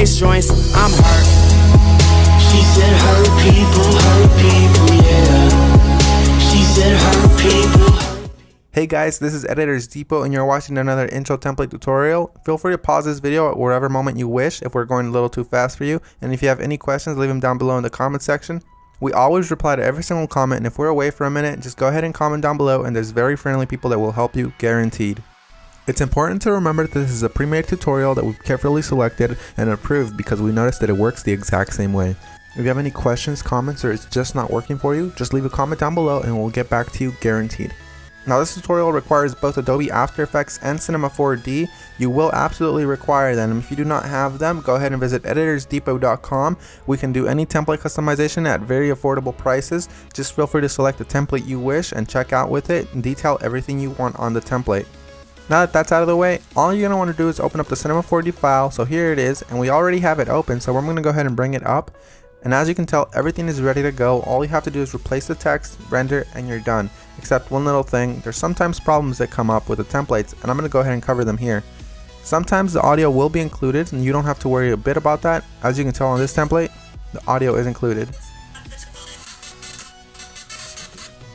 bass joints. I'm hurt. She said hurt people, yeah. She said hurt people. Hey guys, this is Editors Depot and you're watching another intro template tutorial. Feel free to pause this video at whatever moment you wish if we're going a little too fast for you. And if you have any questions, leave them down below in the comment section. We always reply to every single comment, and if we're away for a minute, just go ahead and comment down below and there's very friendly people that will help you, guaranteed. It's important to remember that this is a pre-made tutorial that we've carefully selected and approved because we noticed that it works the exact same way. If you have any questions, comments, or it's just not working for you, just leave a comment down below and we'll get back to you, guaranteed. Now this tutorial requires both Adobe After Effects and Cinema 4D. You will absolutely require them. If you do not have them, go ahead and visit EditorsDepot.com. We can do any template customization at very affordable prices. Just feel free to select the template you wish and check out with it and detail everything you want on the template. Now that that's out of the way, all you're going to want to do is open up the Cinema 4D file. So here it is, and we already have it open, so we're going to go ahead and bring it up. And as you can tell, everything is ready to go. All you have to do is replace the text, render, and you're done. Except one little thing, there's sometimes problems that come up with the templates, and I'm going to go ahead and cover them here. Sometimes the audio will be included, and you don't have to worry a bit about that. As you can tell on this template, the audio is included.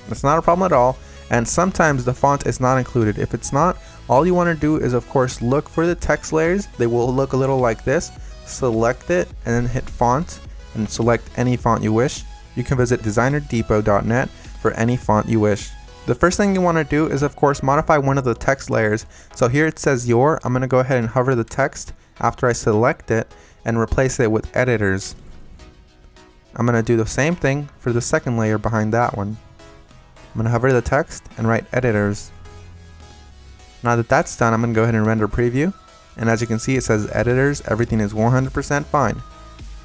It's not a problem at all. And sometimes the font is not included. If it's not, all you want to do is of course look for the text layers. They will look a little like this. Select it and then hit font and select any font you wish. You can visit designerdepot.net for any font you wish. The first thing you want to do is of course modify one of the text layers. So here it says your. I'm going to go ahead and hover the text after I select it and replace it with editors. I'm going to do the same thing for the second layer behind that one. I'm going to hover the text and write editors. Now that that's done, I'm going to go ahead and render preview. And as you can see, it says editors, everything is 100% fine.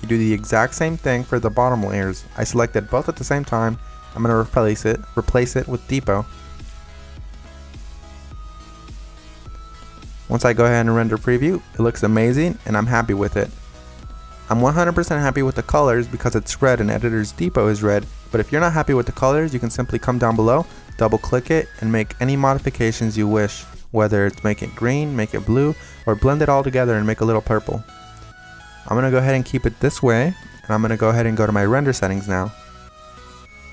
You do the exact same thing for the bottom layers. I selected both at the same time. I'm going to replace it with Depot. Once I go ahead and render preview, it looks amazing and I'm happy with it. I'm 100% happy with the colors because it's red and Editors Depot is red, but if you're not happy with the colors, you can simply come down below, double click it, and make any modifications you wish, whether it's make it green, make it blue, or blend it all together and make a little purple. I'm going to go ahead and keep it this way, and I'm going to go ahead and go to my render settings now.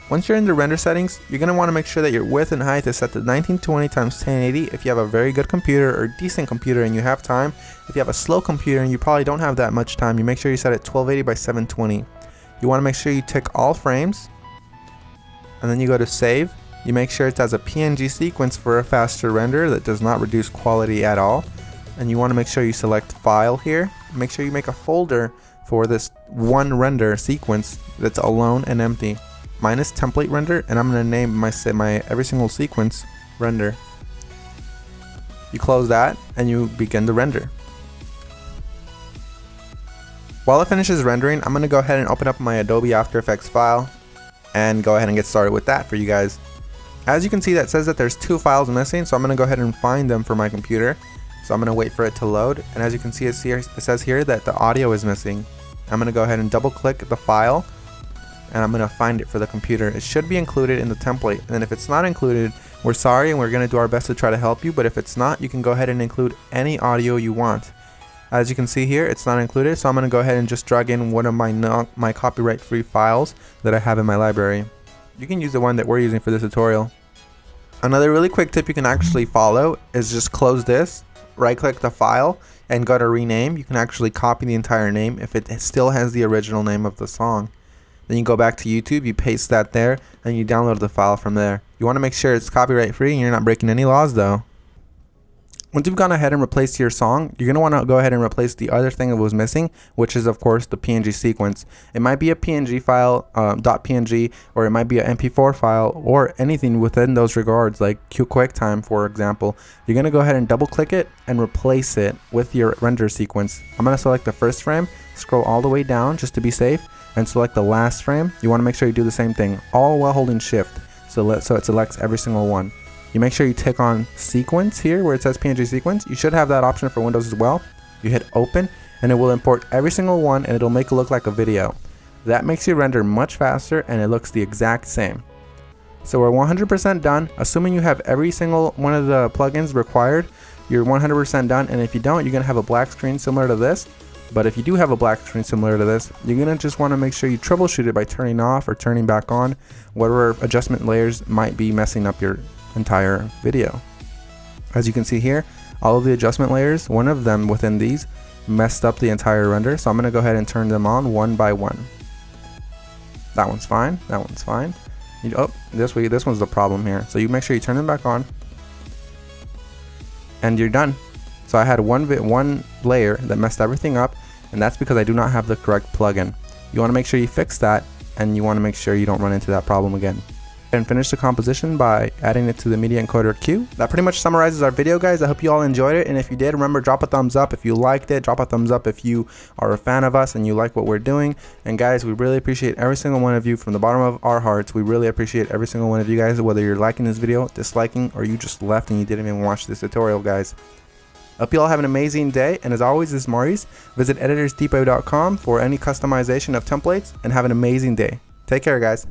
Once you're in the render settings, you're going to want to make sure that your width and height is set to 1920 x 1080 if you have a very good computer or decent computer and you have time. If you have a slow computer and you probably don't have that much time, you make sure you set it 1280 by 720. You want to make sure you tick all frames, and then you go to save. You make sure it's as a PNG sequence for a faster render that does not reduce quality at all. And you want to make sure you select file here. Make sure you make a folder for this one render sequence that's alone and empty. Mine is template render, and I'm going to name my every single sequence render. You close that and you begin the render. While it finishes rendering, I'm going to go ahead and open up my Adobe After Effects file and go ahead and get started with that for you guys. As you can see, that says that there's two files missing, so I'm going to go ahead and find them for my computer. So I'm going to wait for it to load, and as you can see, it says here that the audio is missing. I'm going to go ahead and double click the file, and I'm going to find it for the computer. It should be included in the template, and if it's not included, we're sorry and we're going to do our best to try to help you, but if it's not, you can go ahead and include any audio you want. As you can see here, it's not included, so I'm going to go ahead and just drag in one of my copyright free files that I have in my library. You can use the one that we're using for this tutorial. Another really quick tip you can actually follow is just close this, right click the file, and go to rename. You can actually copy the entire name if it still has the original name of the song. Then you go back to YouTube, you paste that there, and you download the file from there. You want to make sure it's copyright free and you're not breaking any laws though. Once you've gone ahead and replaced your song, you're going to want to go ahead and replace the other thing that was missing, which is of course the PNG sequence. It might be a PNG file, .png, or it might be an MP4 file, or anything within those regards, like QuickTime for example. You're going to go ahead and double click it and replace it with your render sequence. I'm going to select the first frame, scroll all the way down just to be safe, and select the last frame. You want to make sure you do the same thing, all while holding shift, so it selects every single one. You make sure you tick on sequence here where it says PNG sequence. You should have that option for Windows as well. You hit open and it will import every single one and it'll make it look like a video. That makes your render much faster and it looks the exact same. So we're 100% done. Assuming you have every single one of the plugins required, you're 100% done, and if you don't, you're going to have a black screen similar to this. But if you do have a black screen similar to this, you're gonna just want to make sure you troubleshoot it by turning off or turning back on whatever adjustment layers might be messing up your entire video. As you can see here, all of the adjustment layers, one of them within these messed up the entire render, so I'm gonna go ahead and turn them on one by one. That one's fine, that one's fine. Oh, this one's the problem here. So you make sure you turn them back on and you're done. So I had one layer that messed everything up, and that's because I do not have the correct plugin. You want to make sure you fix that, and you want to make sure you don't run into that problem again. And finish the composition by adding it to the media encoder queue. That pretty much summarizes our video, guys. I hope you all enjoyed it, and if you did, remember, drop a thumbs up if you liked it. Drop a thumbs up if you are a fan of us and you like what we're doing. And guys, we really appreciate every single one of you from the bottom of our hearts. We really appreciate every single one of you guys, whether you're liking this video, disliking, or you just left and you didn't even watch this tutorial, guys. Hope you all have an amazing day, and as always, this is Maurice. Visit EditorsDepot.com for any customization of templates, and have an amazing day. Take care, guys.